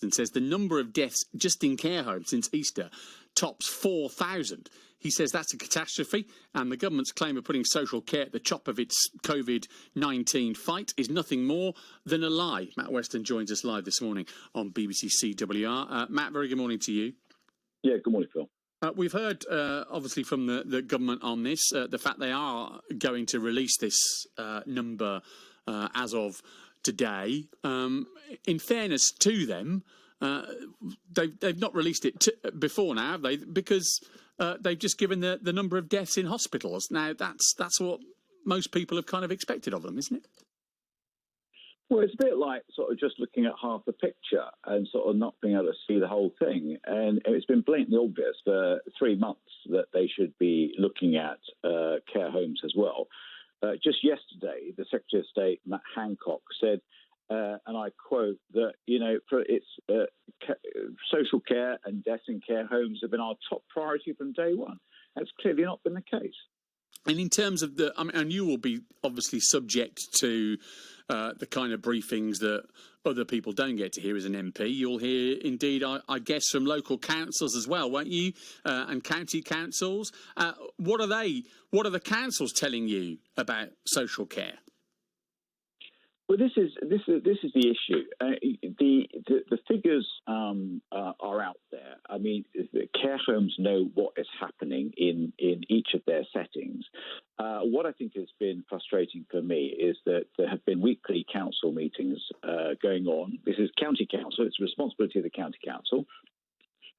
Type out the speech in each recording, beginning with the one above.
and says the number of deaths just in care homes since Easter tops 4,000. He says that's a catastrophe, and the government's claim of putting social care at the top of its COVID-19 fight is nothing more than a lie. Matt Weston joins us live this morning on BBC CWR. Matt, very good morning to you. Yeah, good morning, Phil. We've heard, obviously, from the government on this, the fact they are going to release this number as of today. In fairness to them, they've not released it before now, have they? Because they've just given the number of deaths in hospitals. Now, that's what most people have kind of expected of them, isn't it? Well, it's a bit like sort of just looking at half the picture and sort of not being able to see the whole thing. And it's been blatantly obvious for 3 months that they should be looking at care homes as well. Just yesterday, the Secretary of State, Matt Hancock, said, and I quote, that, for its social care and deaths in care homes have been our top priority from day one. That's clearly not been the case. And in terms of and you will be obviously subject to the kind of briefings that other people don't get to hear as an MP. You'll hear, indeed, I guess, from local councils as well, won't you? And county councils. What are the councils telling you about social care? Well, this is the issue. The figures are out there. I mean, the care homes know what is happening in each of their settings. What I think has been frustrating for me is that there have been weekly council meetings going on. This is county council; it's the responsibility of the county council,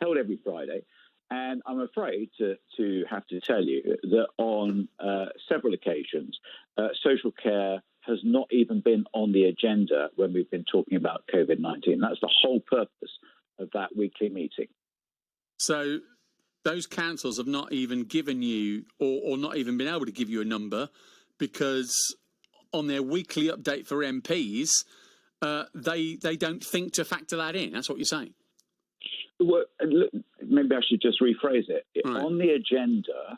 held every Friday. And I'm afraid to have to tell you that on several occasions, social care has not even been on the agenda when we've been talking about COVID-19. That's the whole purpose of that weekly meeting. So those councils have not even given you, or not even been able to give you a number, because on their weekly update for MPs, they don't think to factor that in. That's what you're saying. Well, look, maybe I should just rephrase it. Right. On the agenda,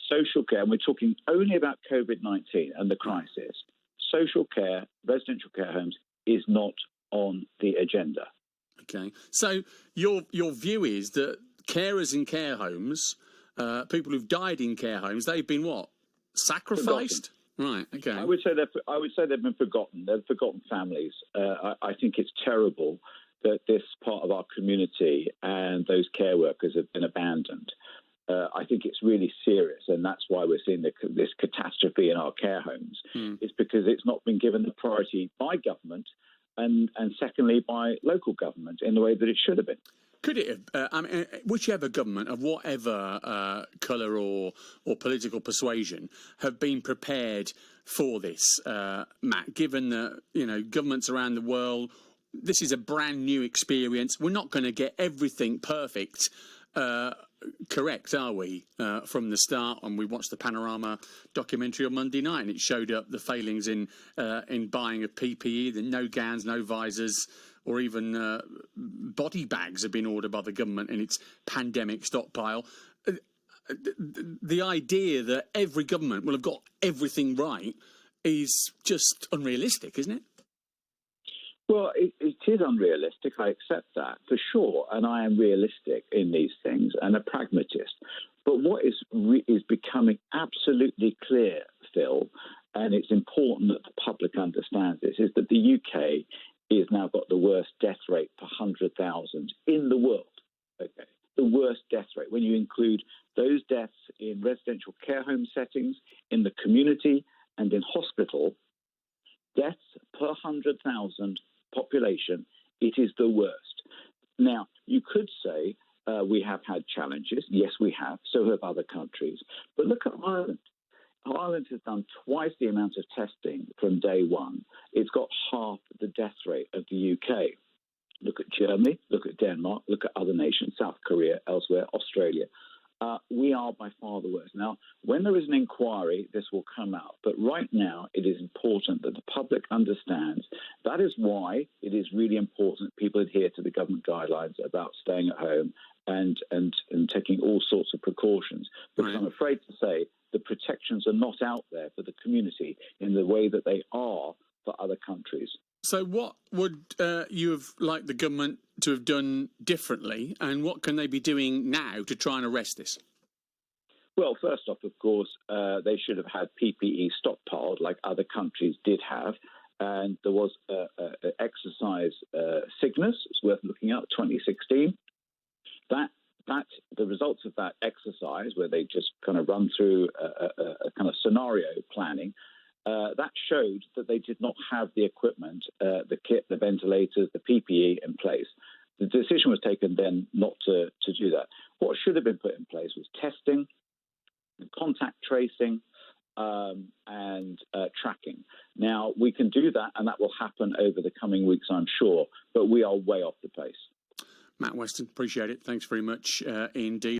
social care, and we're talking only about COVID-19 and the crisis, social care, residential care homes is not on the agenda. Okay. So your view is that carers in care homes, people who've died in care homes, they've been what? Sacrificed? Forgotten. Right. Okay. I would say they've been forgotten. They've forgotten families. I think it's terrible that this part of our community and those care workers have been abandoned. I think it's really serious, and that's why we're seeing this catastrophe in our care homes. It's because it's not been given the priority by government, and secondly by local government in the way that it should have been. Could it have, whichever government of whatever colour or political persuasion have been prepared for this, Matt, given that, governments around the world, this is a brand new experience. We're not going to get everything perfect correct, are we, from the start? And we watched the Panorama documentary on Monday night, and it showed up the failings in buying of PPE, the no gowns, no visors, or even body bags have been ordered by the government in its pandemic stockpile. The idea that every government will have got everything right is just unrealistic, isn't it? Well, it is unrealistic. I accept that for sure, and I am realistic in these things and a pragmatist. But what is becoming absolutely clear, Phil, and it's important that the public understands this, is that the UK has now got the worst death rate per 100,000 in the world. Okay, the worst death rate when you include those deaths in residential care home settings, in the community, and in hospital. Deaths per 100,000 population, it is the worst. Now, you could say we have had challenges. Yes, we have. So have other countries. But look at Ireland. Ireland has done twice the amount of testing from day one. It's got half the death rate of the UK. Look at Germany, look at Denmark, look at other nations, South Korea, elsewhere, Australia. We are by far the worst. Now, when there is an inquiry, this will come out. But right now, it is important that the public understands. That is why it is really important that people adhere to the government guidelines about staying at home and taking all sorts of precautions. Because I'm afraid to say the protections are not out there for the community in the way that they are for other countries. So what would you have liked the government to have done differently, and what can they be doing now to try and arrest this? Well, first off, of course, they should have had PPE stockpiled like other countries did have. And there was an exercise, Cygnus, it's worth looking at, 2016. The results of that exercise, where they just kind of run through a kind of scenario planning, that showed that they did not have the equipment, the kit, the ventilators, the PPE in place. The decision was taken then not to do that. What should have been put in place was testing, contact tracing, and tracking. Now, we can do that, and that will happen over the coming weeks, I'm sure, but we are way off the pace. Matt Weston, appreciate it. Thanks very much indeed.